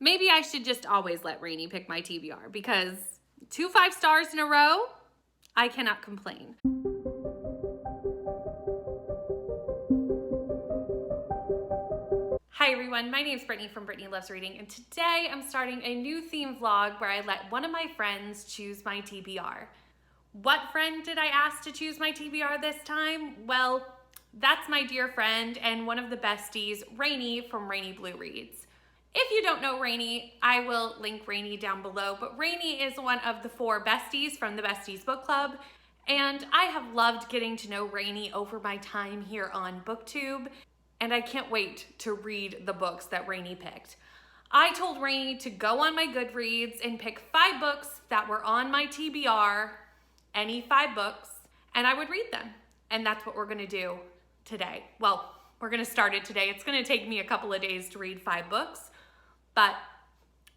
Maybe I should just always let Rainey pick my TBR because 2 5 stars in a row, I cannot complain. Hi everyone, my name is Brittany from Brittany Loves Reading, and today I'm starting a new theme vlog where I let one of my friends choose my TBR. What friend did I ask to choose my TBR this time? Well, that's my dear friend and one of the besties, Rainey from Rainey Blue Reads. If you don't know Rainey, I will link Rainey down below, but Rainey is one of the 4 besties from the Besties Book Club, and I have loved getting to know Rainey over my time here on Booktube, and I can't wait to read the books that Rainey picked. I told Rainey to go on my Goodreads and pick 5 books that were on my TBR, any 5 books, and I would read them. And that's what we're gonna do today. Well, we're gonna start it today. It's gonna take me a couple of days to read 5 books, but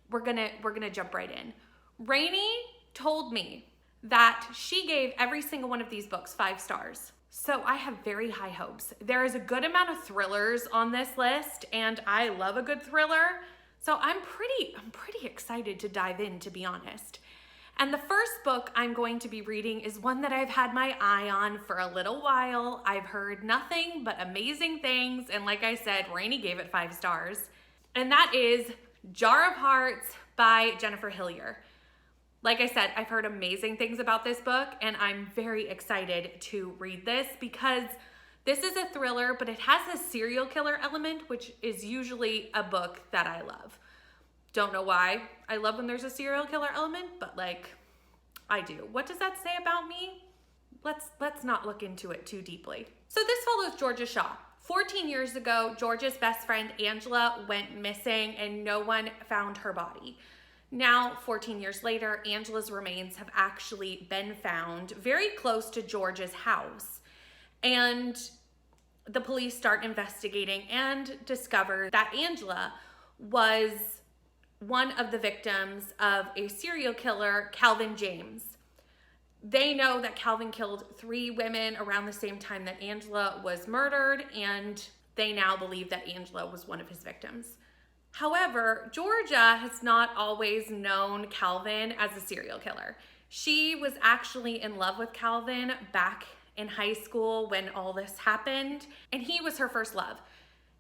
we're gonna jump right in. Rainey told me that she gave every single one of these books 5 stars. So I have very high hopes. There is a good amount of thrillers on this list, and I love a good thriller. So I'm pretty excited to dive in, to be honest. And the first book I'm going to be reading is one that I've had my eye on for a little while. I've heard nothing but amazing things, and like I said, Rainey gave it 5 stars. And that is Jar of Hearts by Jennifer Hillier. Like I said, I've heard amazing things about this book, and I'm very excited to read this because this is a thriller, but it has a serial killer element, which is usually a book that I love. Don't know why I love when there's a serial killer element, but like, I do. What does that say about me? Let's not look into it too deeply. So this follows Georgia Shaw. 14 years ago, Georgia's best friend Angela went missing and no one found her body. Now, 14 years later, Angela's remains have actually been found very close to Georgia's house. And the police start investigating and discover that Angela was one of the victims of a serial killer, Calvin James. They know that Calvin killed 3 women around the same time that Angela was murdered, and they now believe that Angela was one of his victims. However, Georgia has not always known Calvin as a serial killer. She was actually in love with Calvin back in high school when all this happened, and he was her first love.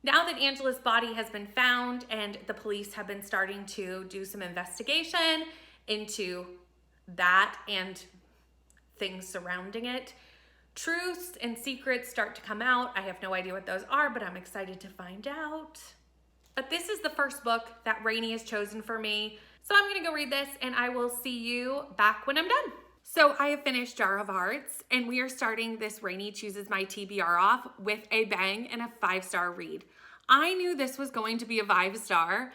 Now that Angela's body has been found and the police have been starting to do some investigation into that and things surrounding it, truths and secrets start to come out. I have no idea what those are, but I'm excited to find out. But this is the first book that Rainey has chosen for me. So I'm gonna go read this and I will see you back when I'm done. So I have finished Jar of Hearts and we are starting this Rainey Chooses My TBR off with a bang and a 5-star read. I knew this was going to be a 5-star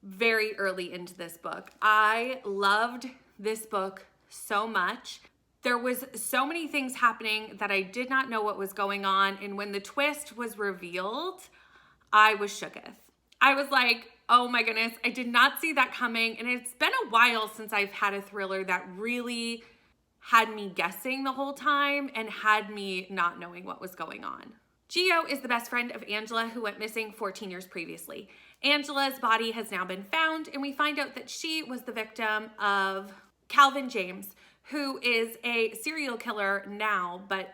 very early into this book. I loved this book so much. There was so many things happening that I did not know what was going on, and when the twist was revealed, I was shooketh. I was like, oh my goodness, I did not see that coming, and it's been a while since I've had a thriller that really had me guessing the whole time and had me not knowing what was going on. Gio is the best friend of Angela who went missing 14 years previously. Angela's body has now been found, and we find out that she was the victim of Calvin James, who is a serial killer now, but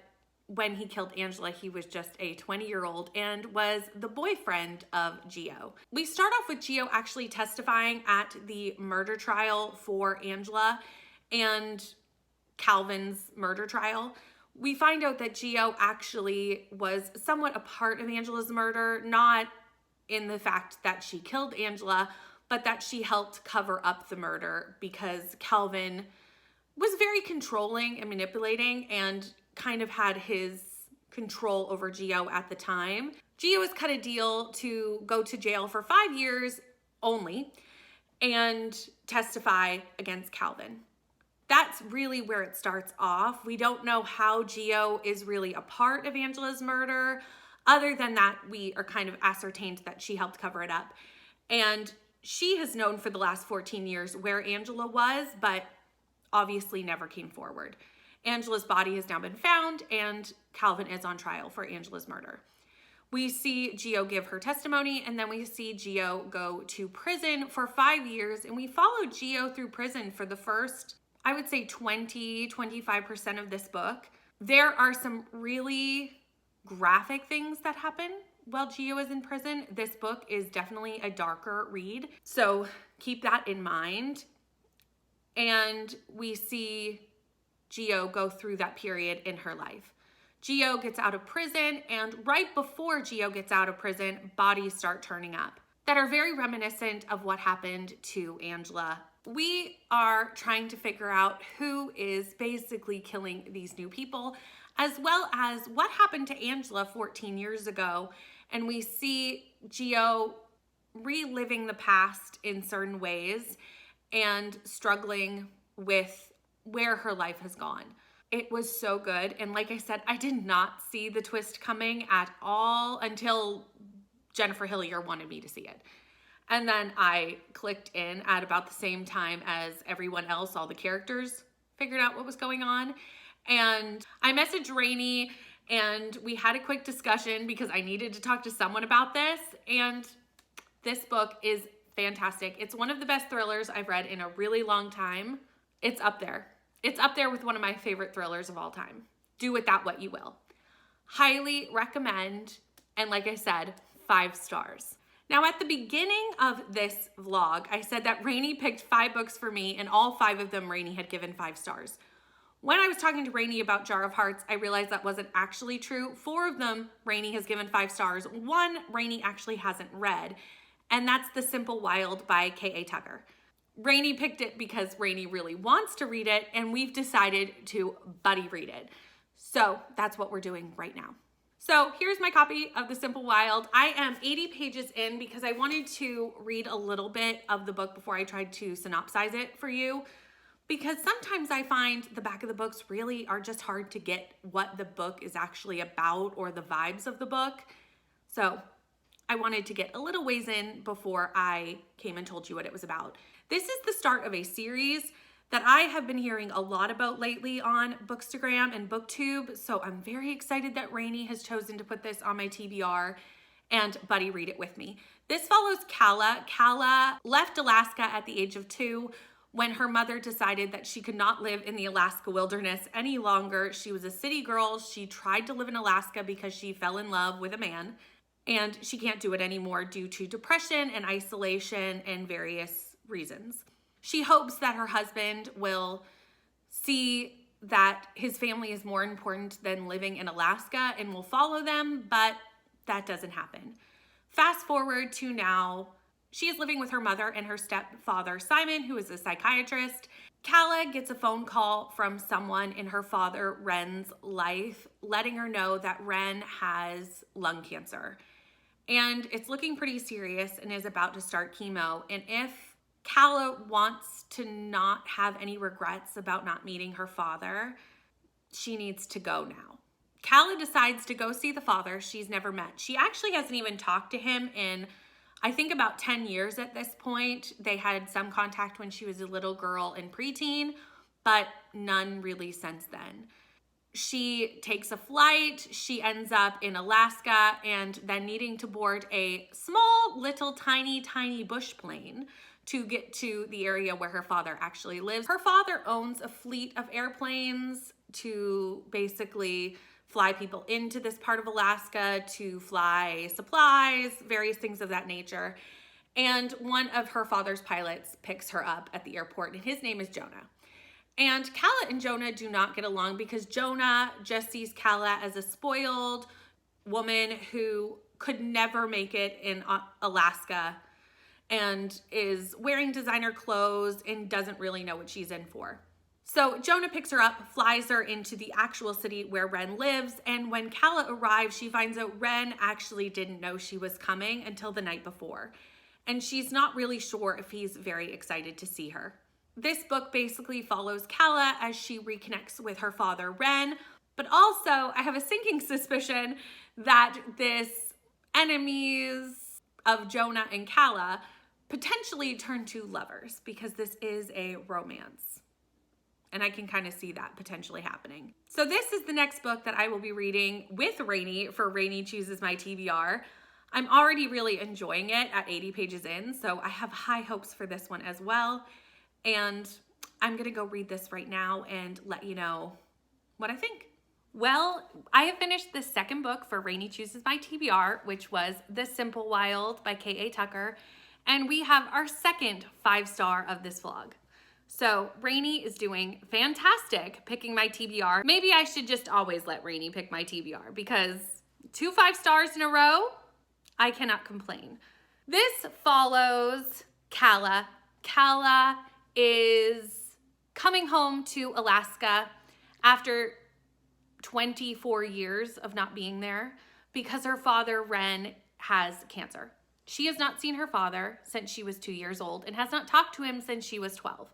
when he killed Angela, he was just a 20-year-old and was the boyfriend of Gio. We start off with Gio actually testifying at the murder trial for Angela and Calvin's murder trial. We find out that Gio actually was somewhat a part of Angela's murder, not in the fact that she killed Angela, but that she helped cover up the murder because Calvin was very controlling and manipulating and kind of had his control over Gio at the time. Gio has cut a deal to go to jail for 5 years only and testify against Calvin. That's really where it starts off. We don't know how Gio is really a part of Angela's murder, other than that we are kind of ascertained that she helped cover it up. And she has known for the last 14 years where Angela was, but obviously never came forward. Angela's body has now been found and Calvin is on trial for Angela's murder. We see Gio give her testimony, and then we see Gio go to prison for 5 years, and we follow Gio through prison for the first, I would say 20-25% of this book. There are some really graphic things that happen while Gio is in prison. This book is definitely a darker read, so keep that in mind. And we see Gio go through that period in her life. Gio gets out of prison, and right before Gio gets out of prison, bodies start turning up that are very reminiscent of what happened to Angela. We are trying to figure out who is basically killing these new people, as well as what happened to Angela 14 years ago. And we see Gio reliving the past in certain ways and struggling with where her life has gone. It was so good. And like I said, I did not see the twist coming at all until Jennifer Hillier wanted me to see it. And then I clicked in at about the same time as everyone else, all the characters figured out what was going on. And I messaged Rainey and we had a quick discussion because I needed to talk to someone about this. And this book is fantastic. It's one of the best thrillers I've read in a really long time. It's up there. It's up there with one of my favorite thrillers of all time. Do with that what you will. Highly recommend. And like I said, 5 stars. Now at the beginning of this vlog, I said that Rainey picked 5 books for me and all 5 of them Rainey had given 5 stars. When I was talking to Rainey about Jar of Hearts, I realized that wasn't actually true. 4 of them Rainey has given 5 stars. 1 Rainey actually hasn't read, and that's The Simple Wild by K.A. Tucker. Rainey picked it because Rainey really wants to read it, and we've decided to buddy read it. So that's what we're doing right now. So here's my copy of The Simple Wild. I am 80 pages in because I wanted to read a little bit of the book before I tried to synopsize it for you, because sometimes I find the back of the books really are just hard to get what the book is actually about or the vibes of the book. So I wanted to get a little ways in before I came and told you what it was about. This is the start of a series that I have been hearing a lot about lately on Bookstagram and Booktube, so I'm very excited that Rainey has chosen to put this on my TBR and buddy read it with me. This follows Calla. Calla left Alaska at the age of 2 when her mother decided that she could not live in the Alaska wilderness any longer. She was a city girl. She tried to live in Alaska because she fell in love with a man, and she can't do it anymore due to depression and isolation and various reasons. She hopes that her husband will see that his family is more important than living in Alaska and will follow them, but that doesn't happen. Fast forward to now, she is living with her mother and her stepfather, Simon, who is a psychiatrist. Calla gets a phone call from someone in her father, Ren's life, letting her know that Ren has lung cancer. And it's looking pretty serious and is about to start chemo. And if Calla wants to not have any regrets about not meeting her father, she needs to go now. Calla decides to go see the father she's never met. She actually hasn't even talked to him in, I think, about 10 years at this point. They had some contact when she was a little girl and preteen, but none really since then. She takes a flight, she ends up in Alaska, and then needing to board a small, little, tiny bush plane to get to the area where her father actually lives. Her father owns a fleet of airplanes to basically fly people into this part of Alaska, to fly supplies, various things of that nature. And one of her father's pilots picks her up at the airport, and his name is Jonah. And Calla and Jonah do not get along because Jonah just sees Calla as a spoiled woman who could never make it in Alaska and is wearing designer clothes and doesn't really know what she's in for. So Jonah picks her up, flies her into the actual city where Ren lives, and when Calla arrives, she finds out Ren actually didn't know she was coming until the night before. And she's not really sure if he's very excited to see her. This book basically follows Calla as she reconnects with her father, Ren, but also I have a sinking suspicion that this enemies of Jonah and Calla potentially turn to lovers because this is a romance. And I can kind of see that potentially happening. So this is the next book that I will be reading with Rainy for Rainy Chooses My TBR. I'm already really enjoying it at 80 pages in, so I have high hopes for this one as well. And I'm gonna go read this right now and let you know what I think. Well, I have finished the second book for Rainy Chooses My TBR, which was The Simple Wild by K.A. Tucker. And we have our second 5-star of this vlog. So Rainy is doing fantastic picking my TBR. Maybe I should just always let Rainy pick my TBR because 2 5-stars in a row, I cannot complain. This follows Calla. Calla is coming home to Alaska after 24 years of not being there because her father, Ren, has cancer. She has not seen her father since she was 2 years old and has not talked to him since she was 12.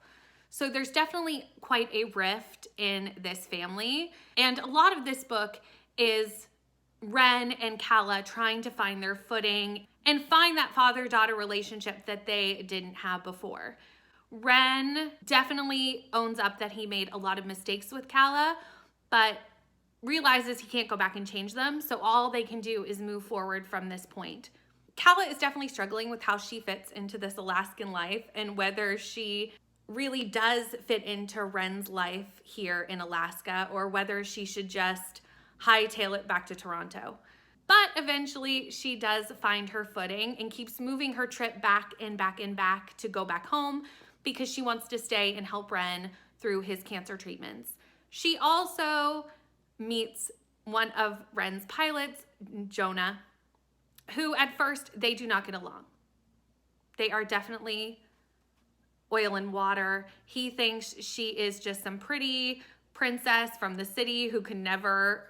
So there's definitely quite a rift in this family. And a lot of this book is Ren and Calla trying to find their footing and find that father-daughter relationship that they didn't have before. Ren definitely owns up that he made a lot of mistakes with Calla, but realizes he can't go back and change them. So all they can do is move forward from this point. Calla is definitely struggling with how she fits into this Alaskan life and whether she really does fit into Ren's life here in Alaska or whether she should just hightail it back to Toronto. But eventually she does find her footing and keeps moving her trip back and back and back to go back home because she wants to stay and help Ren through his cancer treatments. She also meets one of Ren's pilots, Jonah, who at first they do not get along. They are definitely oil and water. He thinks she is just some pretty princess from the city who can never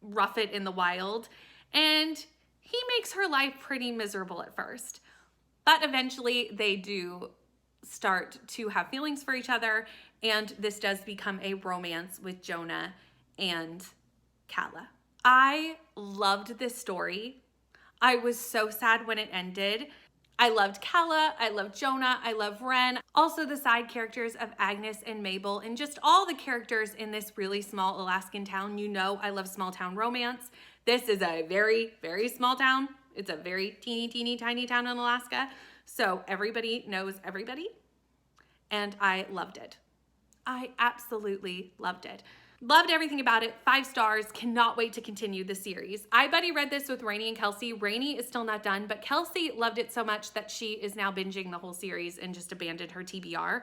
rough it in the wild. And he makes her life pretty miserable at first. But eventually they do start to have feelings for each other. And this does become a romance with Jonah and Calla. I loved this story. I was so sad when it ended. I loved Calla, I loved Jonah, I love Ren. Also the side characters of Agnes and Mabel and just all the characters in this really small Alaskan town. You know I love small town romance. This is a very, very small town. It's a very teeny, teeny, tiny town in Alaska. So everybody knows everybody. And I loved it. I absolutely loved it. Loved everything about it. 5 stars. Cannot wait to continue the series. I buddy read this with Rainy and Kelsey. Rainy is still not done, but Kelsey loved it so much that she is now binging the whole series and just abandoned her TBR.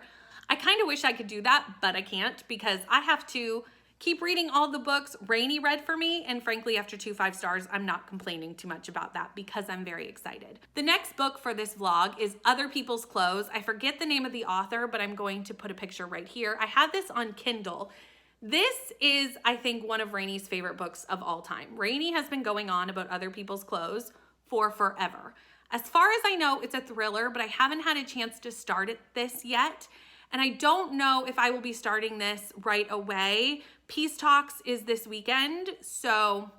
I kind of wish I could do that, but I can't because I have to keep reading all the books Rainy read for me, and frankly, after 2 5 stars, I'm not complaining too much about that because I'm very excited. The next book for this vlog is Other People's Clothes. I forget the name of the author, but I'm going to put a picture right here. I have this on Kindle. This is, I think, one of Rainy's favorite books of all time. Rainy has been going on about Other People's Clothes for forever. As far as I know, it's a thriller, but I haven't had a chance to start this yet. And I don't know if I will be starting this right away. Peace Talks is this weekend, so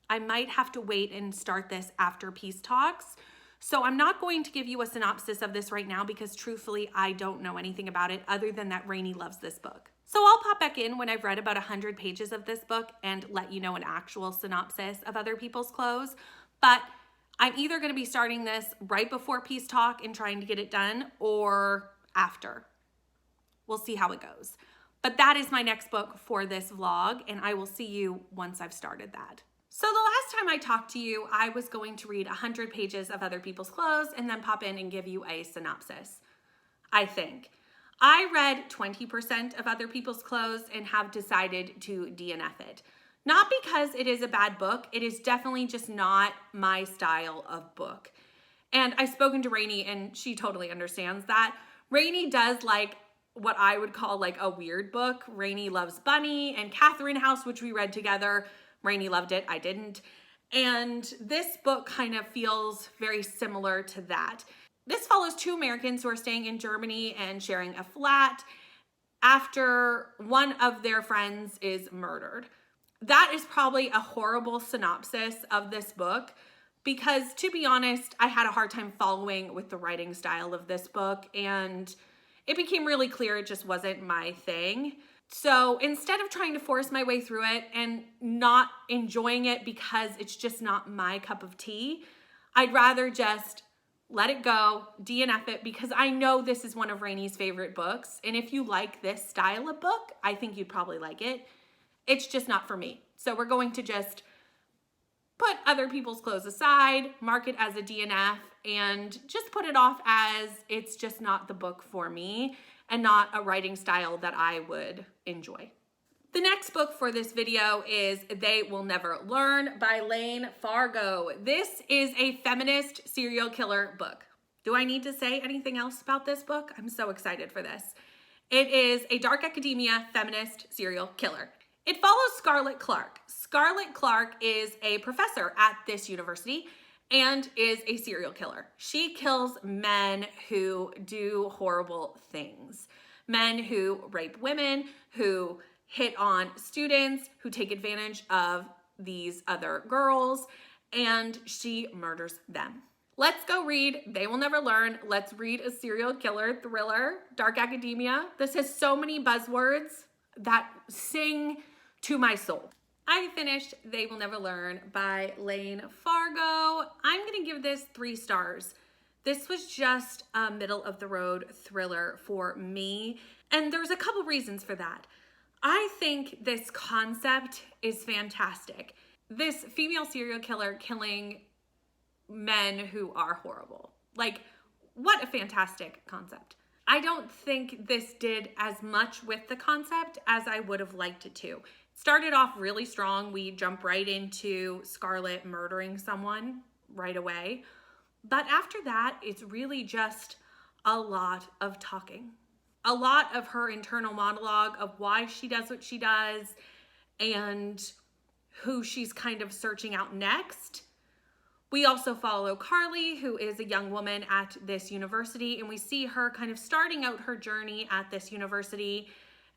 I might have to wait and start this after Peace Talks. So I'm not going to give you a synopsis of this right now because truthfully, I don't know anything about it other than that Rainy loves this book. So I'll pop back in when I've read about 100 pages of this book and let you know an actual synopsis of Other People's Clothes. But I'm either going to be starting this right before Peace Talk and trying to get it done or after. We'll see how it goes. But that is my next book for this vlog, and I will see you once I've started that. So the last time I talked to you, I was going to read 100 pages of Other People's Clothes and then pop in and give you a synopsis, I think. I read 20% of Other People's Clothes and have decided to DNF it. Not because it is a bad book, it is definitely just not my style of book. And I've spoken to Rainy and she totally understands that. Rainy does like what I would call like a weird book. Rainy loves Bunny and Catherine House, which we read together. Rainy loved it, I didn't. And this book kind of feels very similar to that. This follows 2 Americans who are staying in Germany and sharing a flat after one of their friends is murdered. That is probably a horrible synopsis of this book because, to be honest, I had a hard time following with the writing style of this book, and it became really clear it just wasn't my thing. So instead of trying to force my way through it and not enjoying it because it's just not my cup of tea, I'd rather just let it go, DNF it, because I know this is one of Rainie's favorite books. And if you like this style of book, I think you'd probably like it. It's just not for me. So we're going to just put other people's clothes aside, mark it as a DNF, and just put it off as it's just not the book for me and not a writing style that I would enjoy. The next book for this video is They Will Never Learn by Lane Fargo. This is a feminist serial killer book. Do I need to say anything else about this book? I'm so excited for this. It is a dark academia feminist serial killer. It follows Scarlett Clark. Scarlett Clark is a professor at this university and is a serial killer. She kills men who do horrible things. Men who rape women, who hit on students, who take advantage of these other girls, and she murders them. Let's go read They Will Never Learn. Let's read a serial killer thriller, dark academia. This has so many buzzwords that sing to my soul. I finished They Will Never Learn by Lane Fargo. I'm gonna give this 3 stars. This was just a middle of the road thriller for me, and there's a couple reasons for that. I think this concept is fantastic. This female serial killer killing men who are horrible. Like, what a fantastic concept. I don't think this did as much with the concept as I would have liked it to. It started off really strong. We jump right into Scarlett murdering someone right away. But after that, it's really just a lot of talking. A lot of her internal monologue of why she does what she does and who she's kind of searching out next. We also follow Carly, who is a young woman at this university, and we see her kind of starting out her journey at this university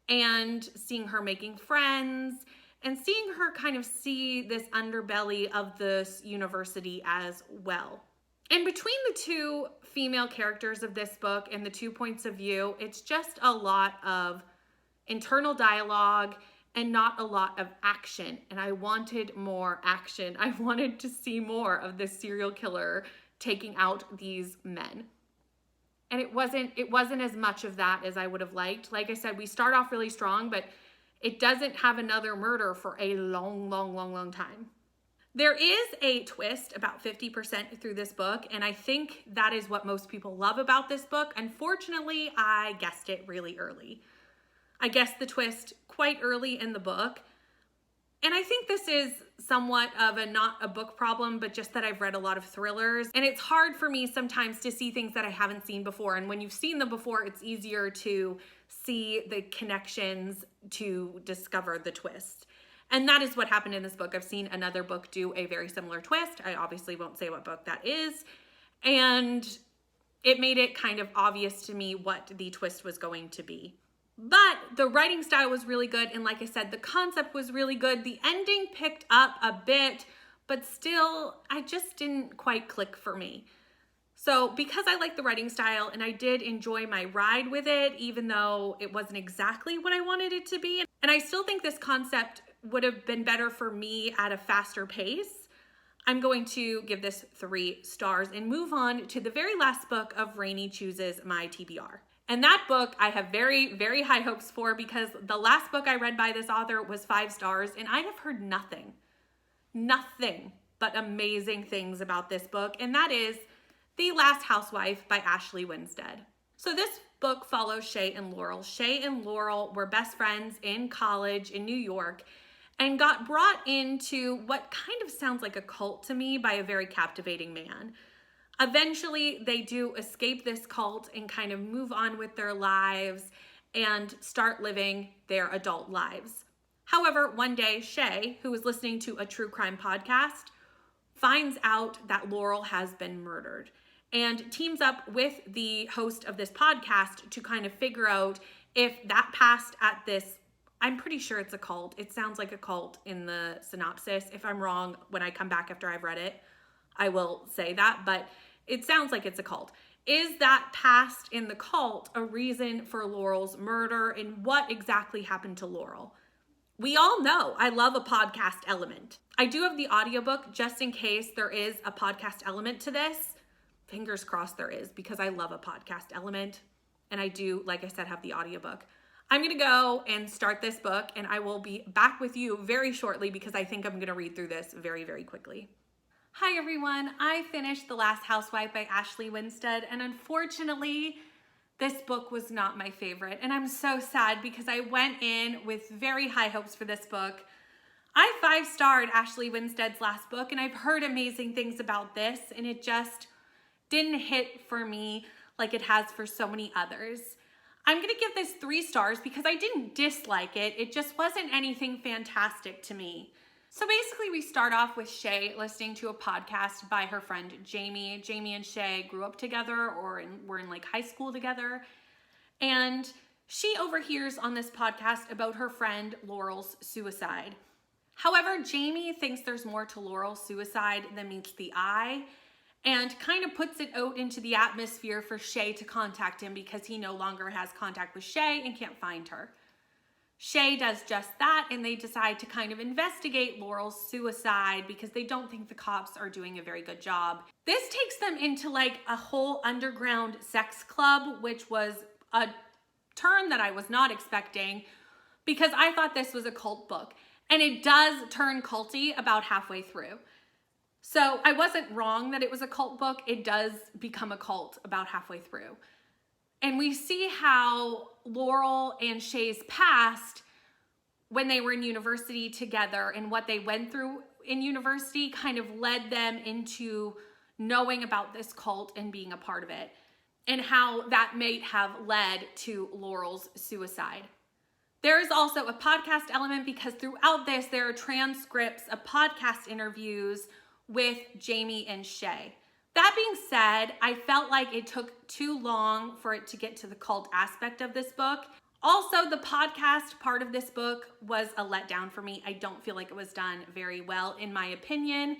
and seeing her making friends and seeing her kind of see this underbelly of this university as well. And between the 2 female characters of this book and the 2 points of view, it's just a lot of internal dialogue and not a lot of action. And I wanted more action. I wanted to see more of this serial killer taking out these men. And it wasn't as much of that as I would have liked. Like I said, we start off really strong, but it doesn't have another murder for a long time. There is a twist about 50% through this book, and I think that is what most people love about this book. Unfortunately, I guessed it really early. I guessed the twist quite early in the book, and I think this is somewhat of not a book problem, but just that I've read a lot of thrillers, and it's hard for me sometimes to see things that I haven't seen before, and when you've seen them before, it's easier to see the connections to discover the twist. And that is what happened in this book. I've seen another book do a very similar twist. I obviously won't say what book that is. And it made it kind of obvious to me what the twist was going to be. But the writing style was really good. And like I said, the concept was really good. The ending picked up a bit, but still, I just didn't quite click for me. So because I like the writing style and I did enjoy my ride with it, even though it wasn't exactly what I wanted it to be. And I still think this concept would have been better for me at a faster pace, I'm going to give this 3 stars and move on to the very last book of Rainie Chooses My TBR. And that book I have very high hopes for, because the last book I read by this author was 5 stars and I have heard nothing but amazing things about this book, and that is The Last Housewife by Ashley Winstead. So this book follows Shay and Laurel. Shay and Laurel were best friends in college in New York and got brought into what kind of sounds like a cult to me by a very captivating man. Eventually, they do escape this cult and kind of move on with their lives and start living their adult lives. However, one day, Shay, who was listening to a true crime podcast, finds out that Laurel has been murdered and teams up with the host of this podcast to kind of figure out if that past at this, I'm pretty sure it's a cult. It sounds like a cult in the synopsis. If I'm wrong, when I come back after I've read it, I will say that, but it sounds like it's a cult. Is that past in the cult a reason for Laurel's murder, and what exactly happened to Laurel? We all know I love a podcast element. I do have the audiobook just in case there is a podcast element to this. Fingers crossed there is, because I love a podcast element. And I do, like I said, have the audiobook. I'm gonna go and start this book, and I will be back with you very shortly because I think I'm gonna read through this very, very quickly. Hi everyone, I finished The Last Housewife by Ashley Winstead, and unfortunately, this book was not my favorite. And I'm so sad because I went in with very high hopes for this book. I 5-starred Ashley Winstead's last book, and I've heard amazing things about this, and it just didn't hit for me like it has for so many others. I'm gonna give this 3 stars because I didn't dislike it. It just wasn't anything fantastic to me. So basically we start off with Shay listening to a podcast by her friend Jamie. Jamie and Shay grew up together or were in like high school together. And she overhears on this podcast about her friend Laurel's suicide. However, Jamie thinks there's more to Laurel's suicide than meets the eye, and kind of puts it out into the atmosphere for Shay to contact him because he no longer has contact with Shay and can't find her. Shay does just that, and they decide to kind of investigate Laurel's suicide because they don't think the cops are doing a very good job. This takes them into like a whole underground sex club, which was a turn that I was not expecting because I thought this was a cult book. And it does turn culty about halfway through. So I wasn't wrong that it was a cult book. It does become a cult about halfway through. And we see how Laurel and Shay's past, when they were in university together and what they went through in university, kind of led them into knowing about this cult and being a part of it, and how that may have led to Laurel's suicide. There is also a podcast element because throughout this, there are transcripts of podcast interviews with Jamie and Shay. That being said, I felt like it took too long for it to get to the cult aspect of this book. Also, the podcast part of this book was a letdown for me. I don't feel like it was done very well, in my opinion.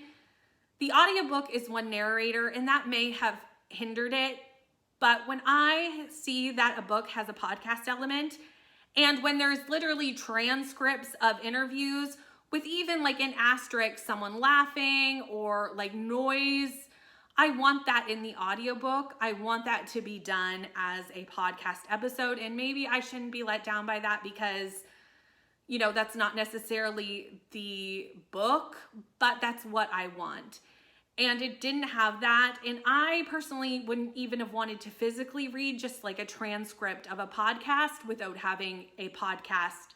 The audiobook is one narrator, and that may have hindered it. But when I see that a book has a podcast element, and when there's literally transcripts of interviews with even like an asterisk, someone laughing or like noise, I want that in the audiobook. I want that to be done as a podcast episode. And maybe I shouldn't be let down by that because, you know, that's not necessarily the book, but that's what I want. And it didn't have that. And I personally wouldn't even have wanted to physically read just like a transcript of a podcast without having a podcast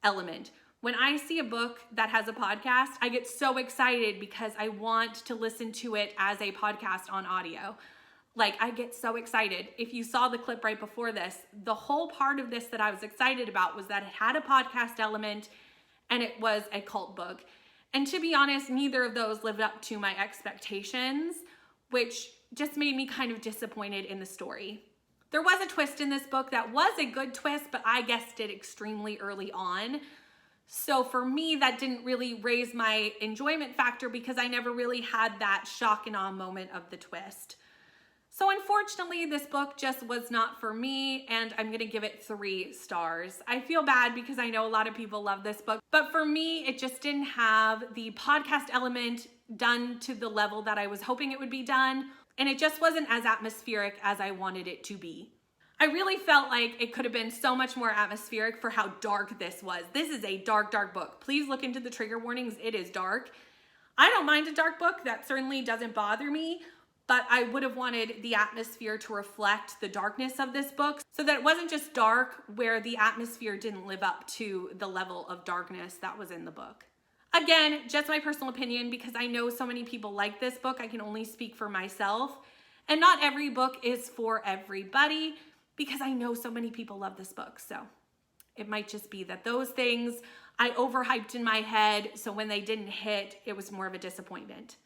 element. When I see a book that has a podcast, I get so excited because I want to listen to it as a podcast on audio. Like, I get so excited. If you saw the clip right before this, the whole part of this that I was excited about was that it had a podcast element and it was a cult book. And to be honest, neither of those lived up to my expectations, which just made me kind of disappointed in the story. There was a twist in this book that was a good twist, but I guessed it extremely early on. So for me, that didn't really raise my enjoyment factor because I never really had that shock and awe moment of the twist. So unfortunately, this book just was not for me, and I'm gonna give it 3 stars. I feel bad because I know a lot of people love this book, but for me, it just didn't have the podcast element done to the level that I was hoping it would be done, and it just wasn't as atmospheric as I wanted it to be. I really felt like it could have been so much more atmospheric for how dark this was. This is a dark, dark book. Please look into the trigger warnings. It is dark. I don't mind a dark book. That certainly doesn't bother me, but I would have wanted the atmosphere to reflect the darkness of this book so that it wasn't just dark where the atmosphere didn't live up to the level of darkness that was in the book. Again, just my personal opinion because I know so many people like this book. I can only speak for myself, and not every book is for everybody, because I know so many people love this book. So it might just be that those things I overhyped in my head, so when they didn't hit, it was more of a disappointment.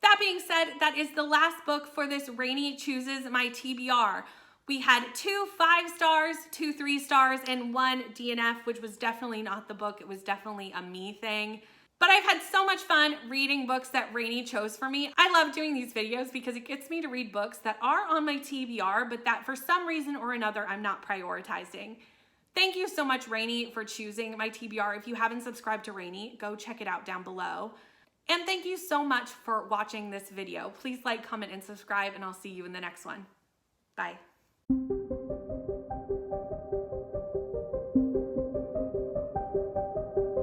That being said, that is the last book for this Rainy Chooses My TBR. We had 2 5 stars, 2 3 stars, and 1 DNF, which was definitely not the book. It was definitely a me thing. But I've had so much fun reading books that Rainey chose for me. I love doing these videos because it gets me to read books that are on my TBR, but that for some reason or another, I'm not prioritizing. Thank you so much, Rainey, for choosing my TBR. If you haven't subscribed to Rainey, go check it out down below. And thank you so much for watching this video. Please like, comment, and subscribe, and I'll see you in the next one. Bye.